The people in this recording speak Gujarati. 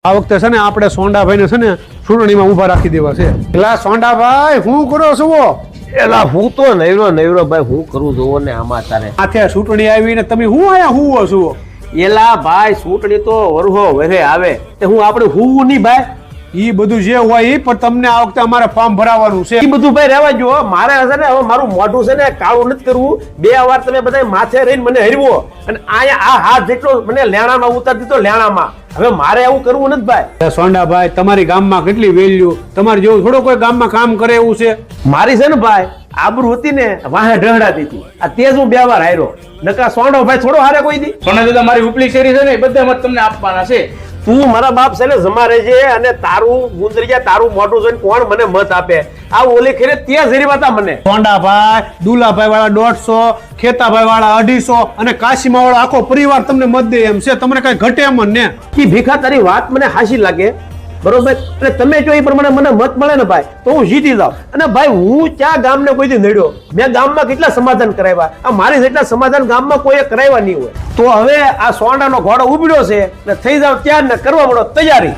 આ વખતે છે ને આપણે સોંડાભાઈને છે ને ચૂંટણીમાં ઊભા રાખી દેવા છે. એલા સોંડાભાઈ શું કરો છો? એલા હું તો નૈરો ભાઈ હું કરું જોવો ને આમાં તારે આથે ચૂંટણી આવી ને તમે હું આયા હુવો છો? એલા ભાઈ ચૂંટણી તો વરહો વરે આવે તે હું આપણે હું નહીં ભાઈ ઈ બધું જે હોય ઈ પણ તમને આ વખતે અમારે ફોર્મ ભરાવાનું છે. એ બધું ભાઈ રહેવા જો મારે છે ને હવે મારું મોઢું છે ને કાળું નથી કરવું. 2 વાર તમે બધા માથે રહીને મને હરવો અને આયા આ હાથ જેટલો મને લેણામાં ઉતારી દીધો લેણામાં. હવે મારે એવું કરવું નથી ભાઈ. સોંડાભાઈ તમારી ગામમાં કેટલી વેલ્યુ, તમારે જેવું થોડો કોઈ ગામમાં કામ કરે એવું છે? મારી છે ને ભાઈ આબરૂ હતી ને વાહે ઢહડાતી હતી. આ તેજ હું 2 વાર હાર્યો નકા સોંડો ભાઈ થોડો હારે કોઈ દી. સોના દાદા મારી ઉપલી શેરી છે ને એ બધા મત તમને આપવાના છે. તું મારા બાપ છે ને જમારે છે અને તારું ગુંદરિયા તારું મોઢું જોઈને કોણ મને મત આપે? આ ઓલી ખેરે ત્યાં જરી વાતા મને. સોંડાભાઈ દુલાભાઈ વાળા 150, ખેતાભાઈ વાળા 250 અને કાશીમા વાળા આખો પરિવાર તમને મત દે એમ છે. તમને કઈ ઘટે એમ ને? કે ભીખા તારી વાત મને હાસી લાગે બરોબર અને તમે જો એ પ્રમાણે મને મત મળે ને ભાઈ તો હું જીતી જાઉં. અને ભાઈ હું ક્યાં ગામને કોઈથી નડ્યો? મેં ગામમાં કેટલા સમાધાન કરાવ્યા. આ મારી જેટલા સમાધાન ગામમાં કોઈએ કરાવ્યા નહીં હોય. તો હવે આ સોંડાનો ઘોડો ઉભડ્યો છે એટલે થઈ જાવ ત્યાં ને કરવા મળો તૈયારી.